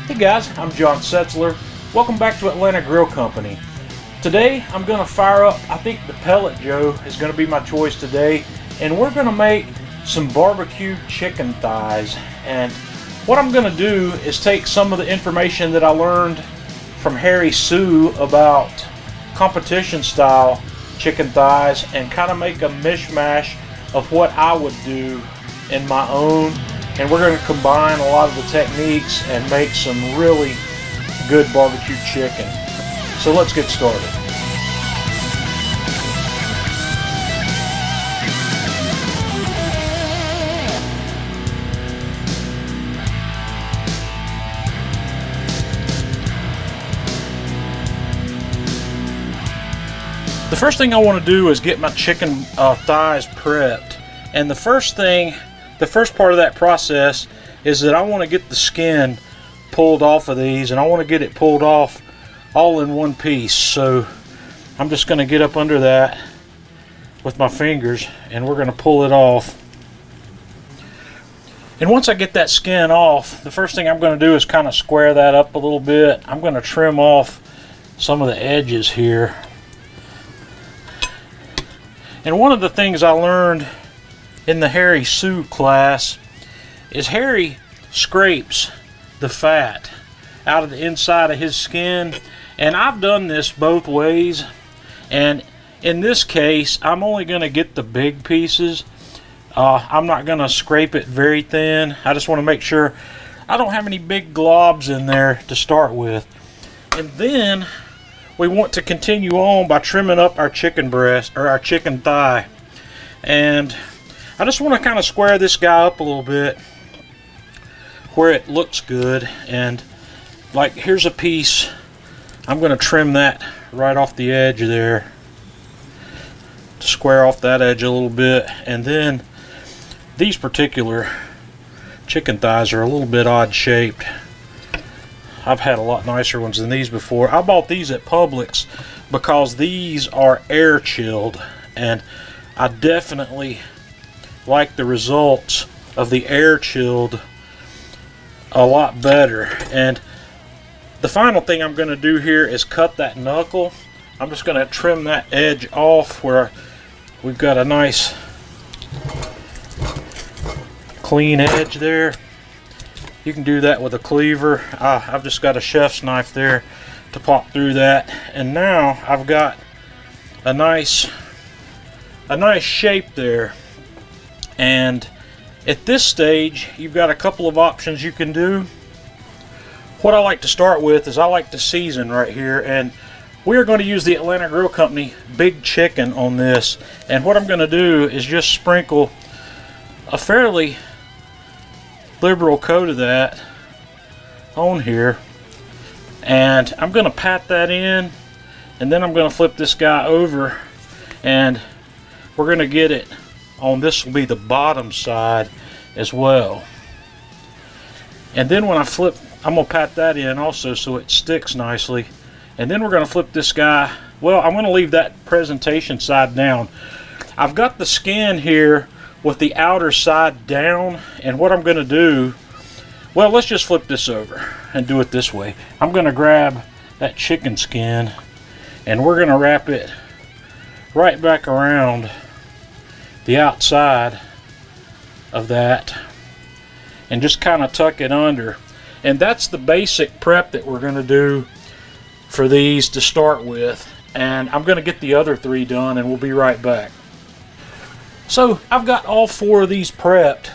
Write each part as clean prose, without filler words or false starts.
Hey guys, I'm John Setzler. Welcome back to Atlanta Grill Company. Today I'm going to fire up, I think the Pellet Joe is going to be my choice today, and we're going to make some barbecue chicken thighs. And what I'm going to do is take some of the information that I learned from Harry Soo about competition style chicken thighs and kind of make a mishmash of what I would do in my own. And we're going to combine a lot of the techniques and make some really good barbecue chicken. So let's get started. The first thing I want to do is get my chicken thighs prepped. And the first part of that process is that I want to get the skin pulled off of these, and I want to get it pulled off all in one piece. So I'm just going to get up under that with my fingers and we're going to pull it off. And once I get that skin off, the first thing I'm going to do is kind of square that up a little bit. I'm going to trim off some of the edges here. And one of the things I learned in the Harry Soo class is Harry scrapes the fat out of the inside of his skin, and I've done this both ways, and in this case I'm only going to get the big pieces. I'm not going to scrape it very thin. I just want to make sure I don't have any big globs in there to start with. And then we want to continue on by trimming up our chicken breast or our chicken thigh. And I just want to kind of square this guy up a little bit where it looks good. And like, here's a piece. I'm going to trim that right off the edge there to square off that edge a little bit. And then these particular chicken thighs are a little bit odd shaped. I've had a lot nicer ones than these before. I bought these at Publix because these are air chilled, and I definitely like the results of the air chilled a lot better. And the final thing I'm going to do here is cut that knuckle. I'm just going to trim that edge off where we've got a nice clean edge there. You can do that with a cleaver. I've just got a chef's knife there to pop through that. And now I've got a nice shape there. And at this stage, you've got a couple of options you can do. What I like to start with is I like to season right here. And we are going to use the Atlanta Grill Company Big Chicken on this. And what I'm going to do is just sprinkle a fairly liberal coat of that on here, and I'm going to pat that in, and then I'm going to flip this guy over, and we're going to get it on, this will be the bottom side as well. And then when I flip, I'm going to pat that in also so it sticks nicely. And then we're going to flip this guy, well, I'm going to leave that presentation side down. I've got the skin here with the outer side down, and what I'm going to do, well, let's just flip this over and do it this way. I'm going to grab that chicken skin and we're going to wrap it right back around the outside of that and just kind of tuck it under. And that's the basic prep that we're going to do for these to start with, and I'm going to get the other three done and we'll be right back. So I've got all four of these prepped,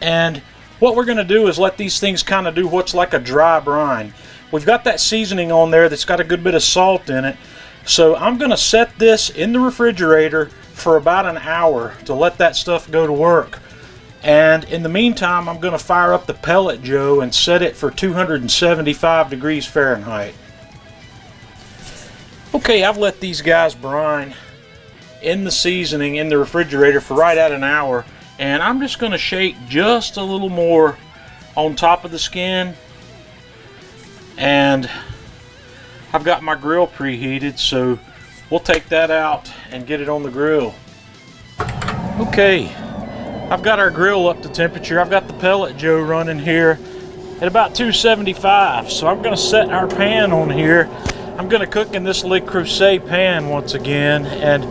and what we're going to do is let these things kind of do what's like a dry brine. We've got that seasoning on there that's got a good bit of salt in it, so I'm going to set this in the refrigerator for about an hour to let that stuff go to work. And in the meantime, I'm going to fire up the Pellet Joe and set it for 275 degrees Fahrenheit. Okay, I've let these guys brine in the seasoning in the refrigerator for right at an hour, and I'm just going to shake just a little more on top of the skin. And I've got my grill preheated, so we'll take that out and get it on the grill. Okay, I've got our grill up to temperature. I've got the Pellet Joe running here. at about 275. So I'm going to set our pan on here. I'm going to cook in this Le Creuset pan once again, and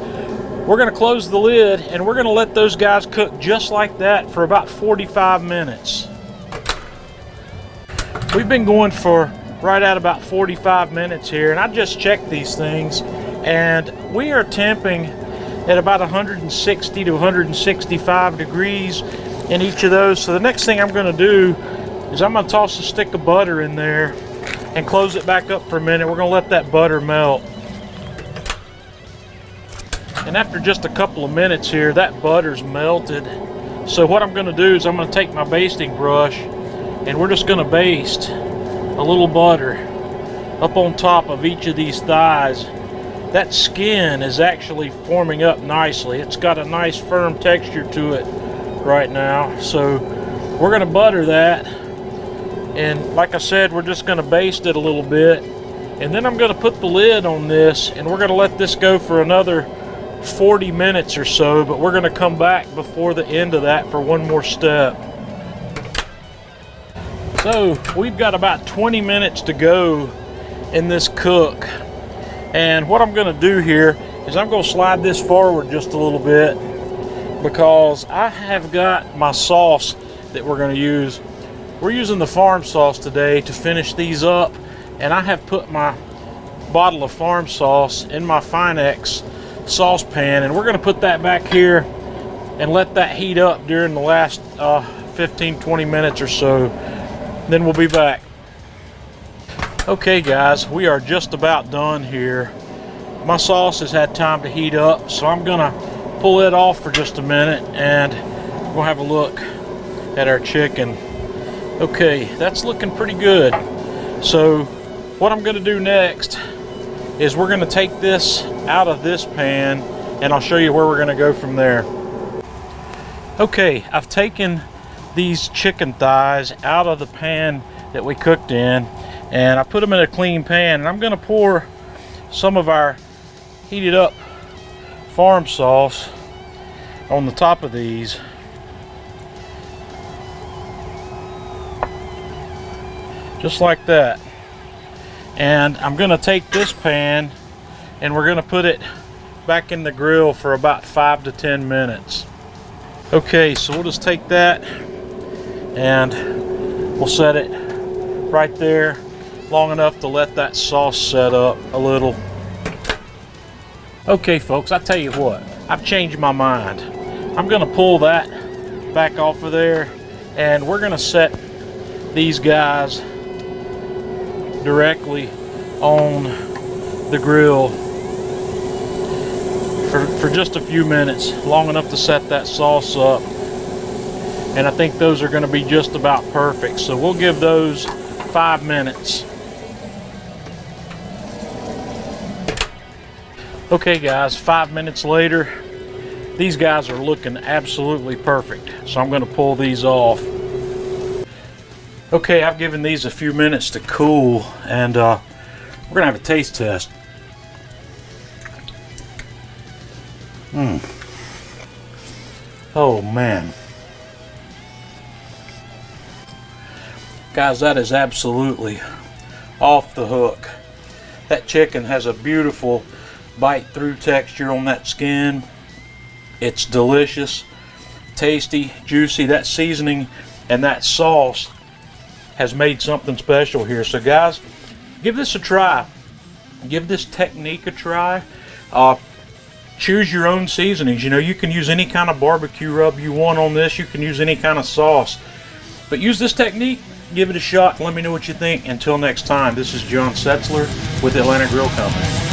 we're going to close the lid and we're going to let those guys cook just like that for about 45 minutes. We've been going for right at about 45 minutes here, and I just checked these things, and we are temping at about 160 to 165 degrees in each of those. So the next thing I'm going to do is I'm going to toss a stick of butter in there and close it back up for a minute. We're going to let that butter melt. And after just a couple of minutes here, that butter's melted. So what I'm going to do is I'm going to take my basting brush and we're just going to baste a little butter up on top of each of these thighs. That skin is actually forming up nicely. It's got a nice firm texture to it right now. So we're going to butter that. And like I said, we're just going to baste it a little bit. And then I'm going to put the lid on this and we're going to let this go for another 40 minutes or so. But we're going to come back before the end of that for one more step. So we've got about 20 minutes to go in this cook. And what I'm going to do here is I'm going to slide this forward just a little bit because I have got my sauce that we're going to use. We're using the farm sauce today to finish these up, and I have put my bottle of farm sauce in my Finex saucepan, and we're going to put that back here and let that heat up during the last 15-20 minutes or so. Then we'll be back. Okay guys, we are just about done here. My sauce has had time to heat up, so I'm gonna pull it off for just a minute and we'll have a look at our chicken. Okay, that's looking pretty good. So what I'm gonna do next is we're gonna take this out of this pan and I'll show you where we're gonna go from there. Okay, I've taken these chicken thighs out of the pan that we cooked in, and I put them in a clean pan, and I'm going to pour some of our heated up farm sauce on the top of these. Just like that. And I'm going to take this pan and we're going to put it back in the grill for about 5 to 10 minutes. Okay, so we'll just take that and we'll set it right there long enough to let that sauce set up a little. Okay folks, I tell you what, I've changed my mind. I'm gonna pull that back off of there and we're gonna set these guys directly on the grill for just a few minutes, long enough to set that sauce up. And I think those are going to be just about perfect. So we'll give those 5 minutes. Okay guys, 5 minutes later, these guys are looking absolutely perfect. So I'm going to pull these off. Okay, I've given these a few minutes to cool, and we're going to have a taste test. Oh man. Guys, that is absolutely off the hook. That chicken has a beautiful bite through texture on that skin. It's delicious, tasty, juicy. That seasoning and that sauce has made something special here. So guys, give this a try. Give this technique a try. Choose your own seasonings. You know, you can use any kind of barbecue rub you want on this. You can use any kind of sauce. But use this technique. Give it a shot. Let me know what you think. Until next time, this is John Setzler with Atlanta Grill Company.